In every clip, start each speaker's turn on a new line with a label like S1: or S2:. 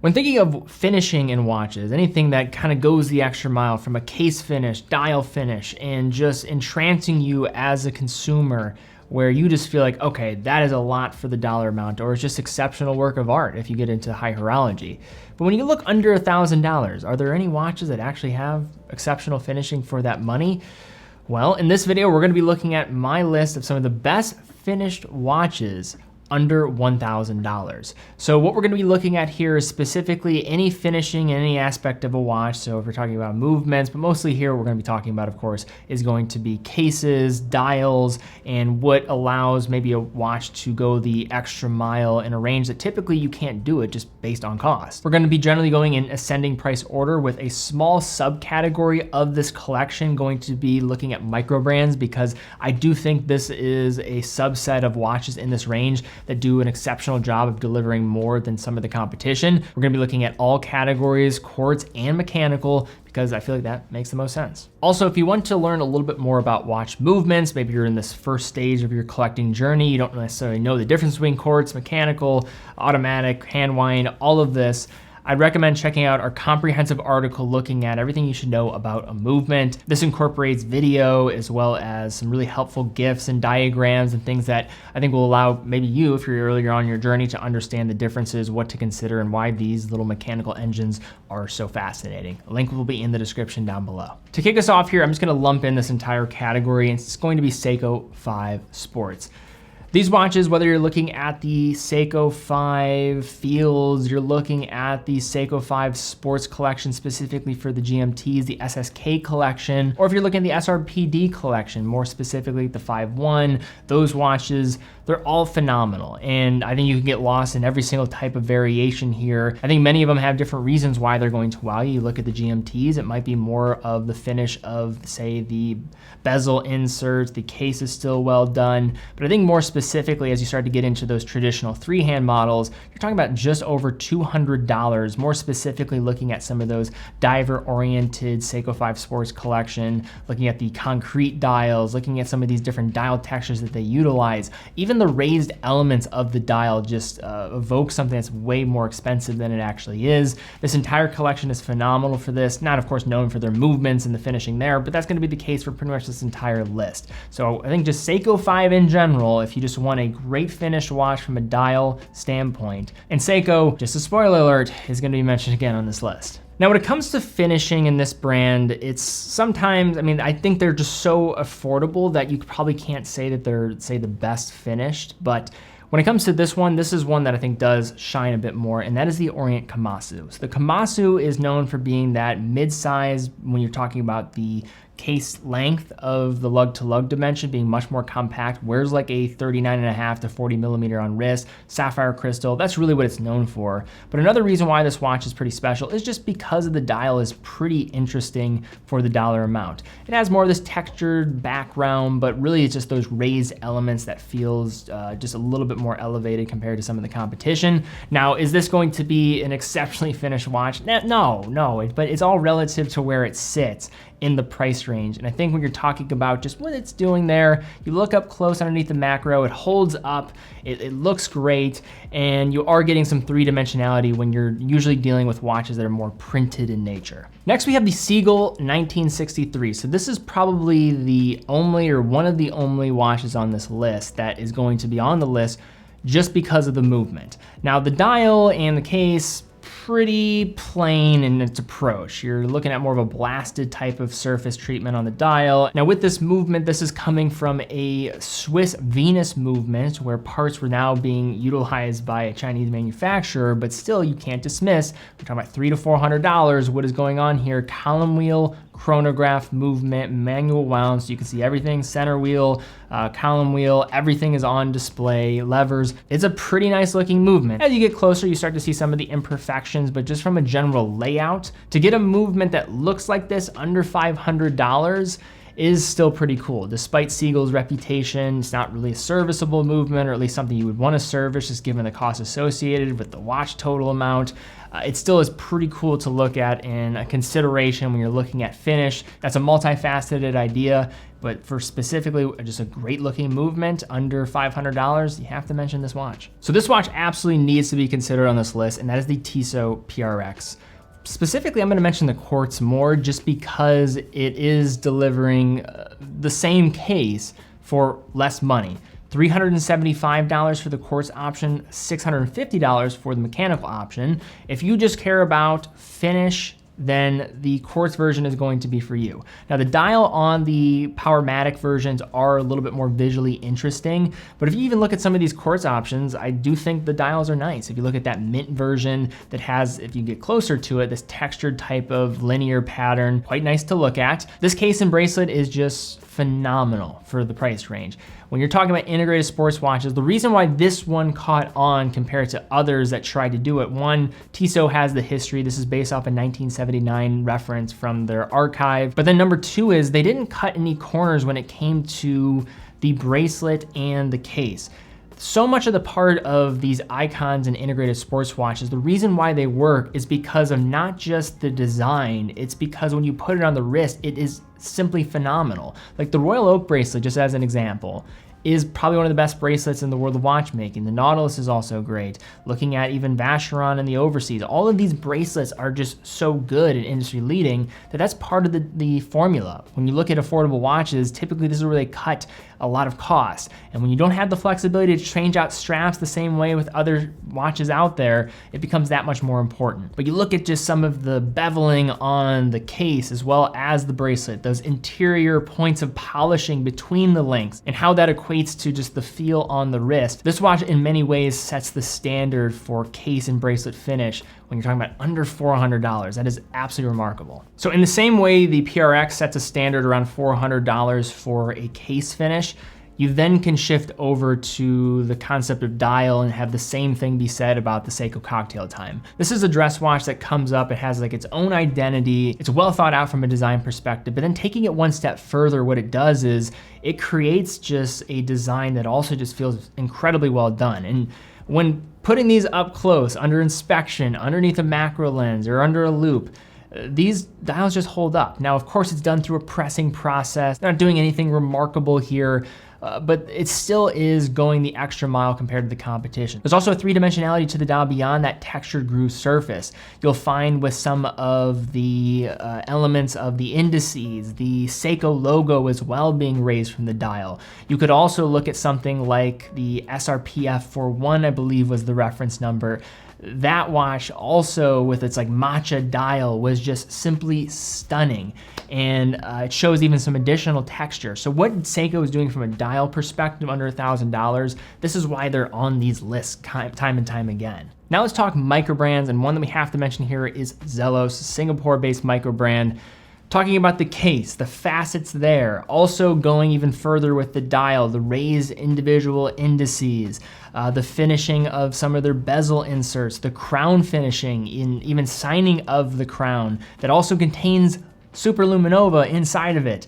S1: When thinking of finishing in watches, anything that kind of goes the extra mile, from a case finish, dial finish, and just entrancing you as a consumer, where you just feel like, okay, that is a lot for the dollar amount, or it's just exceptional work of art if you get into high horology. But when you look under $1,000, are there any watches that actually have exceptional finishing for that money? Well, in this video, we're gonna be looking at my list of some of the best finished watches under $1,000. So what we're gonna be looking at here is specifically any finishing in any aspect of a watch. So if we're talking about movements, but mostly here we're gonna be talking about, of course, is going to be cases, dials, and what allows maybe a watch to go the extra mile in a range that typically you can't do it just based on cost. We're gonna be generally going in ascending price order, with a small subcategory of this collection going to be looking at micro brands, because I do think this is a subset of watches in this range that do an exceptional job of delivering more than some of the competition. We're gonna be looking at all categories, quartz and mechanical, because I feel like that makes the most sense. Also, if you want to learn a little bit more about watch movements, maybe you're in this first stage of your collecting journey, you don't necessarily know the difference between quartz, mechanical, automatic, hand wind, all of this, I'd recommend checking out our comprehensive article looking at everything you should know about a movement. This incorporates video as well as some really helpful GIFs and diagrams and things that I think will allow maybe you, if you're earlier on your journey, to understand the differences, what to consider, and why these little mechanical engines are so fascinating. A link will be in the description down below. To kick us off here, I'm just gonna lump in this entire category, and it's going to be Seiko 5 Sports. These watches, whether you're looking at the Seiko 5 Fields, you're looking at the Seiko 5 Sports collection specifically for the GMTs, the SSK collection, or if you're looking at the SRPD collection, more specifically the 5-1, those watches, they're all phenomenal. And I think you can get lost in every single type of variation here. I think many of them have different reasons why they're going to wow you. You look at the GMTs, it might be more of the finish of, say, the bezel inserts, the case is still well done, but I think more specifically, as you start to get into those traditional three-hand models, you're talking about just over $200, more specifically looking at some of those diver-oriented Seiko 5 Sports collection, looking at the concrete dials, looking at some of these different dial textures that they utilize. Even the raised elements of the dial just evoke something that's way more expensive than it actually is. This entire collection is phenomenal for this, not of course known for their movements and the finishing there, but that's gonna be the case for pretty much this entire list. So I think just Seiko 5 in general, if you just want a great finished watch from a dial standpoint. And Seiko, just a spoiler alert, is gonna be mentioned again on this list. Now, when it comes to finishing in this brand, it's sometimes, I mean, I think they're just so affordable that you probably can't say that they're, say, the best finished, but when it comes to this one, this is one that I think does shine a bit more, and that is the Orient Komatsu. So the Komatsu is known for being that mid-size when you're talking about the case length of the lug-to-lug dimension being much more compact, wears like a 39.5 to 40 millimeter on wrist, sapphire crystal, that's really what it's known for. But another reason why this watch is pretty special is just because of the dial is pretty interesting for the dollar amount. It has more of this textured background, but really it's just those raised elements that feels just a little bit more elevated compared to some of the competition. Now, is this going to be an exceptionally finished watch? No, but it's all relative to where it sits in the price range. And I think when you're talking about just what it's doing there, you look up close underneath the macro, it holds up, it looks great, and you are getting some three-dimensionality when you're usually dealing with watches that are more printed in nature. Next, we have the Seagull 1963. So this is probably the only, or one of the only watches on this list that is going to be on the list just because of the movement. Now, the dial and the case, pretty plain in its approach. You're looking at more of a blasted type of surface treatment on the dial. Now with this movement, this is coming from a Swiss Venus movement where parts were now being utilized by a Chinese manufacturer, but still you can't dismiss, we're talking about $300 to $400, what is going on here. Column wheel, chronograph movement, manual wound, so you can see everything, center wheel, column wheel, everything is on display, levers. It's a pretty nice looking movement. As you get closer, you start to see some of the imperfections, but just from a general layout, to get a movement that looks like this under $500, is still pretty cool. Despite Siegel's reputation, it's not really a serviceable movement, or at least something you would want to service just given the cost associated with the watch total amount. It still is pretty cool to look at in a consideration when you're looking at finish. That's a multifaceted idea, but for specifically just a great looking movement under $500, you have to mention this watch. So this watch absolutely needs to be considered on this list, and that is the Tissot PRX. Specifically, I'm going to mention the quartz more just because it is delivering the same case for less money. $375 for the quartz option, $650 for the mechanical option. If you just care about finish, then the quartz version is going to be for you. Now the dial on the Powermatic versions are a little bit more visually interesting, but if you even look at some of these quartz options, I do think the dials are nice. If you look at that mint version that has, if you get closer to it, this textured type of linear pattern, quite nice to look at. This case and bracelet is just phenomenal for the price range. When you're talking about integrated sports watches, the reason why this one caught on compared to others that tried to do it, one, Tissot has the history. This is based off a 1979 reference from their archive. But then number two is they didn't cut any corners when it came to the bracelet and the case. So much of the part of these icons and integrated sports watches, the reason why they work is because of not just the design, it's because when you put it on the wrist, it is simply phenomenal. Like the Royal Oak bracelet, just as an example, is probably one of the best bracelets in the world of watchmaking. The Nautilus is also great. Looking at even Vacheron and the Overseas, all of these bracelets are just so good and industry leading that's part of the formula. When you look at affordable watches, typically this is where they cut a lot of costs. And when you don't have the flexibility to change out straps the same way with other watches out there, it becomes that much more important. But you look at just some of the beveling on the case as well as the bracelet, those interior points of polishing between the links and how that equates to just the feel on the wrist. This watch in many ways sets the standard for case and bracelet finish when you're talking about under $400. That is absolutely remarkable. So in the same way the PRX sets a standard around $400 for a case finish, you then can shift over to the concept of dial and have the same thing be said about the Seiko Cocktail Time. This is a dress watch that comes up, it has like its own identity, it's well thought out from a design perspective, but then taking it one step further, what it does is it creates just a design that also just feels incredibly well done. And when putting these up close, under inspection, underneath a macro lens or under a loop, these dials just hold up. Now, of course, it's done through a pressing process. They're not doing anything remarkable here, but it still is going the extra mile compared to the competition. There's also a three-dimensionality to the dial beyond that textured groove surface. You'll find with some of the elements of the indices, the Seiko logo as well being raised from the dial. You could also look at something like the SRPF 41, I believe was the reference number. That watch also with its like matcha dial was just simply stunning, and it shows even some additional texture. So what Seiko is doing from a dial perspective under $1,000, this is why they're on these lists time and time again. Now let's talk micro brands, and one that we have to mention here is Zelos, Singapore-based micro brand. Talking about the case, the facets there, also going even further with the dial, the raised individual indices, the finishing of some of their bezel inserts, the crown finishing, in even signing of the crown that also contains superluminova inside of it.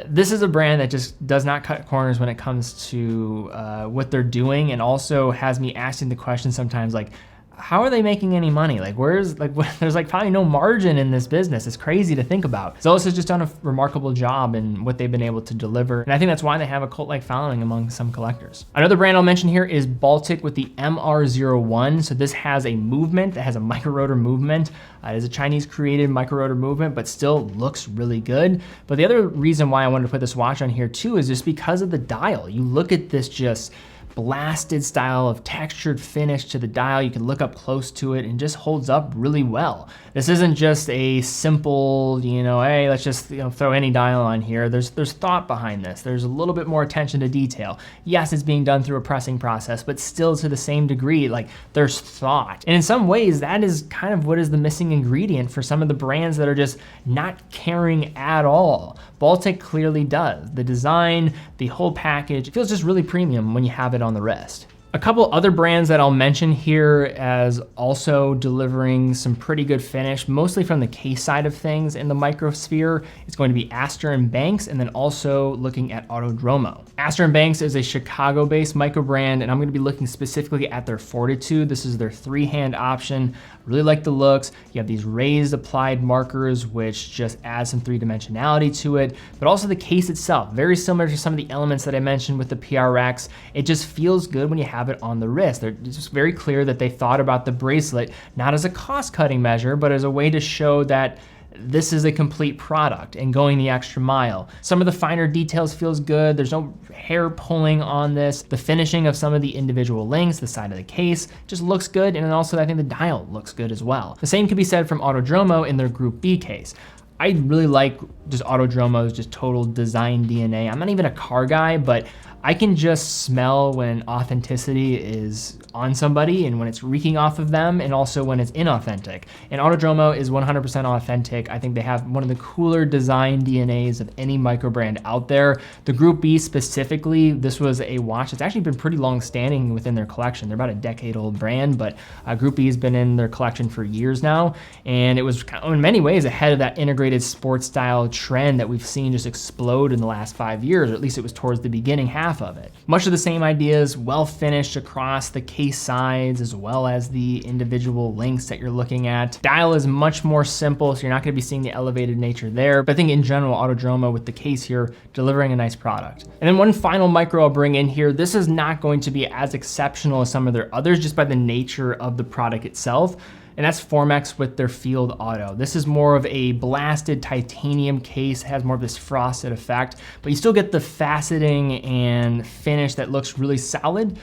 S1: This is a brand that just does not cut corners when it comes to what they're doing, and also has me asking the question sometimes like, how are they making any money? Like there's like probably no margin in this business. It's crazy to think about. Zelos has just done a remarkable job in what they've been able to deliver. And I think that's why they have a cult-like following among some collectors. Another brand I'll mention here is Baltic with the MR01. So this has a movement that has a micro-rotor movement. It is a Chinese created micro-rotor movement, but still looks really good. But the other reason why I wanted to put this watch on here too is just because of the dial. You look at this just blasted style of textured finish to the dial. You can look up close to it and just holds up really well. This isn't just a simple, hey, let's just throw any dial on here. There's thought behind this. There's a little bit more attention to detail. Yes, it's being done through a pressing process, but still to the same degree, like there's thought. And in some ways, that is kind of what is the missing ingredient for some of the brands that are just not caring at all. Baltic clearly does. The design, the whole package, it feels just really premium when you have it on the wrist. A couple other brands that I'll mention here as also delivering some pretty good finish, mostly from the case side of things in the microsphere, is going to be Astor & Banks, and then also looking at Autodromo. Astor & Banks is a Chicago-based micro brand, and I'm gonna be looking specifically at their Fortitude. This is their three-hand option. Really like the looks. You have these raised applied markers, which just add some three-dimensionality to it, but also the case itself, very similar to some of the elements that I mentioned with the PRX. It just feels good when you have it on the wrist. They're just very clear that they thought about the bracelet, not as a cost-cutting measure, but as a way to show that this is a complete product and going the extra mile. Some of the finer details feels good. There's no hair pulling on this. The finishing of some of the individual links, the side of the case, just looks good. And then also I think the dial looks good as well. The same could be said from Autodromo in their Group B case. I really like just Autodromo's just total design DNA. I'm not even a car guy, but I can just smell when authenticity is on somebody and when it's reeking off of them, and also when it's inauthentic. And Autodromo is 100% authentic. I think they have one of the cooler design DNAs of any micro brand out there. The Group B specifically, this was a watch that's actually been pretty long standing within their collection. They're about a decade old brand, but Group B has been in their collection for years now. And it was in many ways ahead of that integrated sports style trend that we've seen just explode in the last 5 years, or at least it was towards the beginning half of it. Much of the same ideas, well finished across the case sides as well as the individual links that you're looking at. Dial is much more simple, so you're not going to be seeing the elevated nature there. But I think in general, Autodromo with the case here, delivering a nice product. And then one final micro I'll bring in here. This is not going to be as exceptional as some of their others just by the nature of the product itself. And that's Formex with their Field Auto. This is more of a blasted titanium case, has more of this frosted effect, but you still get the faceting and finish that looks really solid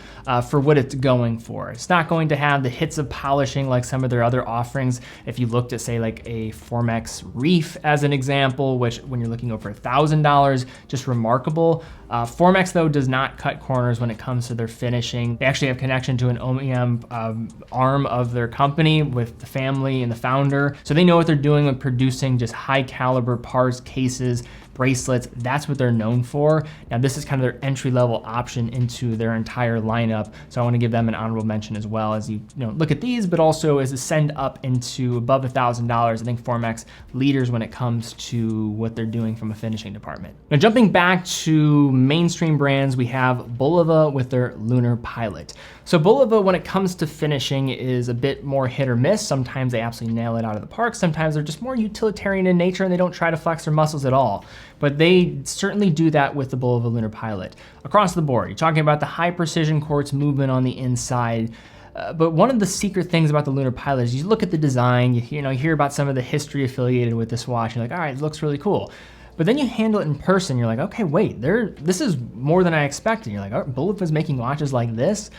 S1: for what it's going for. It's not going to have the hits of polishing like some of their other offerings. If you looked at say like a Formex Reef as an example, which when you're looking over $1,000, just remarkable. Formex though does not cut corners when it comes to their finishing. They actually have connection to an OEM arm of their company with the family and the founder. So they know what they're doing with producing just high caliber parts, cases, bracelets. That's what they're known for. Now this is kind of their entry level option into their entire lineup. So I want to give them an honorable mention as well as you look at these, but also as a send up into above $1,000. I think Formex leaders when it comes to what they're doing from a finishing department. Now jumping back to mainstream brands, we have Bulova with their Lunar Pilot. So Bulova, when it comes to finishing, is a bit more hit or miss. Sometimes they absolutely nail it out of the park. Sometimes they're just more utilitarian in nature and they don't try to flex their muscles at all. But they certainly do that with the Bulova Lunar Pilot. Across the board, you're talking about the high precision quartz movement on the inside. But one of the secret things about the Lunar Pilot is you look at the design, you hear about some of the history affiliated with this watch, and you're like, all right, it looks really cool. But then you handle it in person, you're like, okay, wait, this is more than I expected. You're like, oh, Bulova's making watches like this?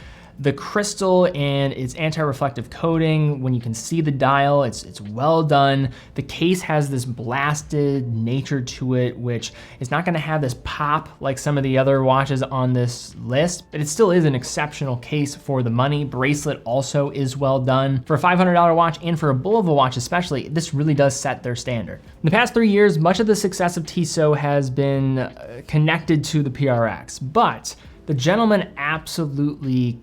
S1: The crystal and its anti-reflective coating, when you can see the dial, it's well done. The case has this blasted nature to it, which is not gonna have this pop like some of the other watches on this list, but it still is an exceptional case for the money. Bracelet also is well done. For a $500 watch and for a Bulova watch especially, this really does set their standard. In the past 3 years, much of the success of Tissot has been connected to the PRX, but the gentleman absolutely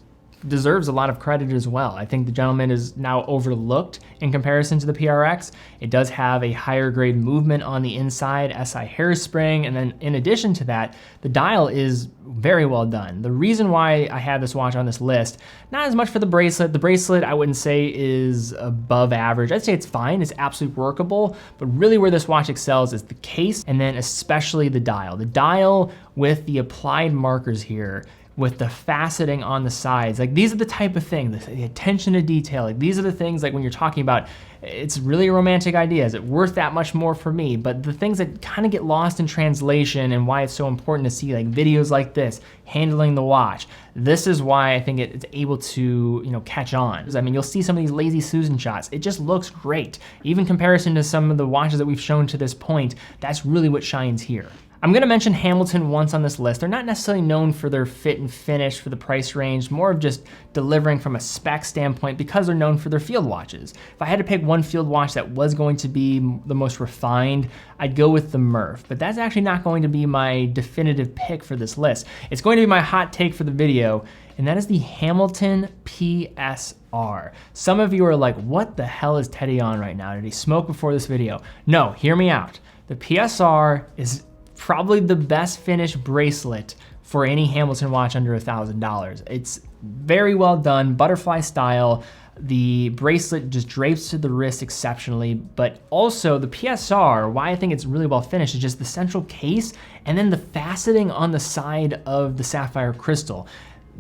S1: deserves a lot of credit as well. I think the gentleman is now overlooked in comparison to the PRX. It does have a higher grade movement on the inside, SI hairspring, and then in addition to that, the dial is very well done. The reason why I have this watch on this list, not as much for the bracelet. The bracelet I wouldn't say is above average. I'd say it's fine, it's absolutely workable, but really where this watch excels is the case and then especially the dial. The dial with the applied markers here, with the faceting on the sides. Like these are the type of things, the attention to detail. Like these are the things like when you're talking about, it's really a romantic idea. Is it worth that much more for me? But the things that kind of get lost in translation and why it's so important to see like videos like this, handling the watch. This is why I think it's able to, catch on. I mean, you'll see some of these lazy Susan shots. It just looks great. Even comparison to some of the watches that we've shown to this point, that's really what shines here. I'm gonna mention Hamilton once on this list. They're not necessarily known for their fit and finish for the price range, more of just delivering from a spec standpoint because they're known for their field watches. If I had to pick one field watch that was going to be the most refined, I'd go with the Murph, but that's actually not going to be my definitive pick for this list. It's going to be my hot take for the video, and that is the Hamilton PSR. Some of you are like, what the hell is Teddy on right now? Did he smoke before this video? No, hear me out. The PSR is probably the best finished bracelet for any Hamilton watch under $1,000. It's very well done, butterfly style. The bracelet just drapes to the wrist exceptionally, but also the PSR, why I think it's really well finished is just the central case and then the faceting on the side of the sapphire crystal.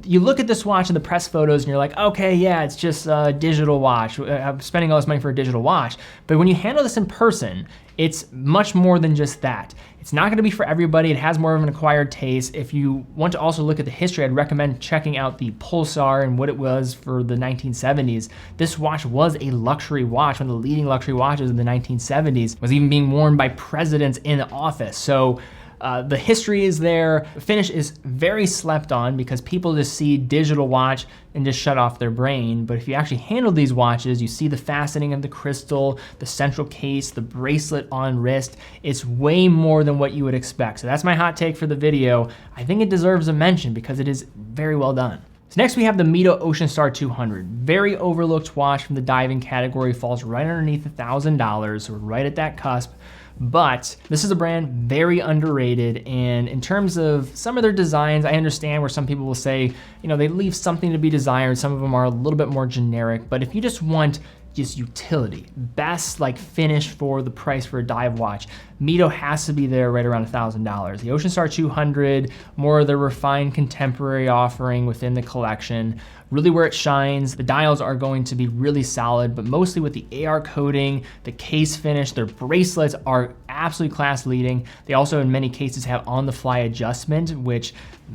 S1: You look at this watch in the press photos and you're like, okay, yeah, it's just a digital watch. I'm spending all this money for a digital watch. But when you handle this in person, it's much more than just that. It's not gonna be for everybody. It has more of an acquired taste. If you want to also look at the history, I'd recommend checking out the Pulsar and what it was for the 1970s. This watch was a luxury watch, one of the leading luxury watches in the 1970s, was even being worn by presidents in office. So the history is there. The finish is very slept on because people just see digital watch and just shut off their brain. But if you actually handle these watches, you see the faceting of the crystal, the central case, the bracelet on wrist. It's way more than what you would expect. So that's my hot take for the video. I think it deserves a mention because it is very well done. So next we have the Mito Ocean Star 200. Very overlooked watch from the diving category, falls right underneath $1,000, so we're right at that cusp. But this is a brand very underrated, and in terms of some of their designs, I understand where some people will say, you know, they leave something to be desired. Some of them are a little bit more generic, but if you just want just utility, best like finish for the price for a dive watch, Mito has to be there right around $1,000. The Ocean Star 200, more of the refined contemporary offering within the collection. Really where it shines, the dials are going to be really solid, but mostly with the AR coating, the case finish, their bracelets are absolutely class leading. They also in many cases have on-the-fly adjustment, which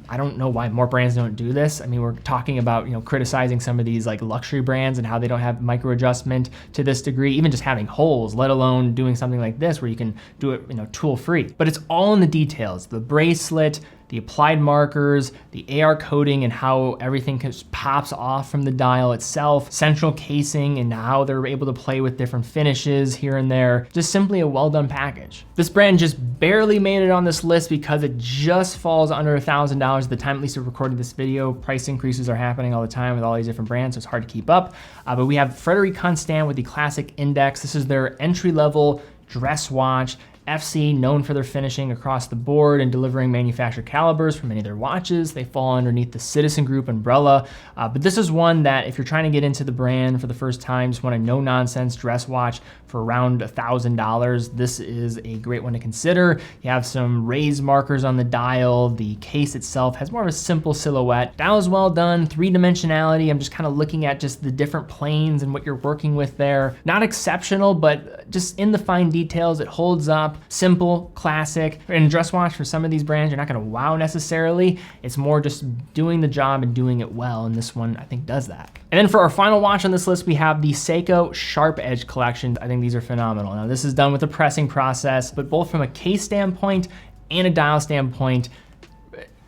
S1: I don't know why more brands don't do this. I mean, we're talking about, you know, criticizing some of these like luxury brands and how they don't have micro adjustment to this degree, even just having holes, let alone doing something like this where you can do it, you know, tool free. But it's all in the details, the bracelet, the applied markers, the AR coating and how everything just pops off from the dial itself, central casing and how they're able to play with different finishes here and there. Just simply a well done package. This brand just barely made it on this list because it just falls under $1,000 at the time, at least of recording this video. Price increases are happening all the time with all these different brands, so it's hard to keep up. But we have Frederic Constant with the Classic Index. This is their entry-level dress watch. FC, known for their finishing across the board and delivering manufactured calibers for many of their watches. They fall underneath the Citizen Group umbrella. But this is one that if you're trying to get into the brand for the first time, just want a no-nonsense dress watch for around $1,000, this is a great one to consider. You have some raised markers on the dial. The case itself has more of a simple silhouette. Dial is well done, three-dimensionality. I'm just kind of looking at just the different planes and what you're working with there. Not exceptional, but just in the fine details, it holds up. Simple, classic. In a dress watch for some of these brands, you're not gonna wow necessarily. It's more just doing the job and doing it well, and this one I think does that. And then for our final watch on this list, we have the Seiko Sharp Edge collection. I think these are phenomenal. Now this is done with a pressing process, but both from a case standpoint and a dial standpoint,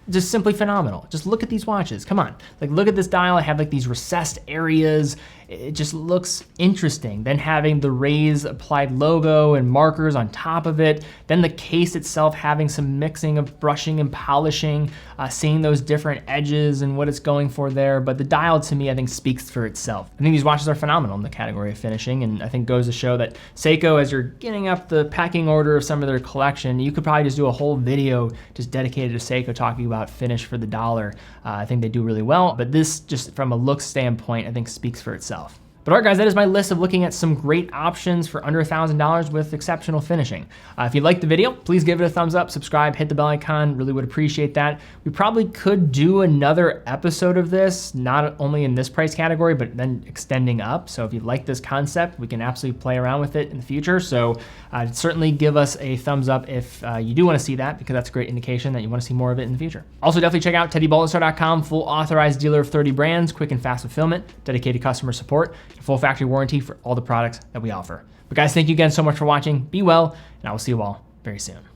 S1: just simply phenomenal. Just look at these watches, come on. Like look at this dial, I have like these recessed areas. It just looks interesting. Then having the raised applied logo and markers on top of it. Then the case itself having some mixing of brushing and polishing, seeing those different edges and what it's going for there. But the dial to me, I think speaks for itself. I think these watches are phenomenal in the category of finishing, and I think goes to show that Seiko, as you're getting up the packing order of some of their collection, you could probably just do a whole video just dedicated to Seiko talking about finish for the dollar. I think they do really well, but this just from a look standpoint, I think speaks for itself. But all right, guys, that is my list of looking at some great options for under $1,000 with exceptional finishing. If you liked the video, please give it a thumbs up, subscribe, hit the bell icon, really would appreciate that. We probably could do another episode of this, not only in this price category, but then extending up. So if you like this concept, we can absolutely play around with it in the future. So certainly give us a thumbs up if you do want to see that, because that's a great indication that you want to see more of it in the future. Also, definitely check out TeddyBaldassarre.com, full authorized dealer of 30 brands, quick and fast fulfillment, dedicated customer support, full factory warranty for all the products that we offer. But guys, thank you again so much for watching. Be well, and I will see you all very soon.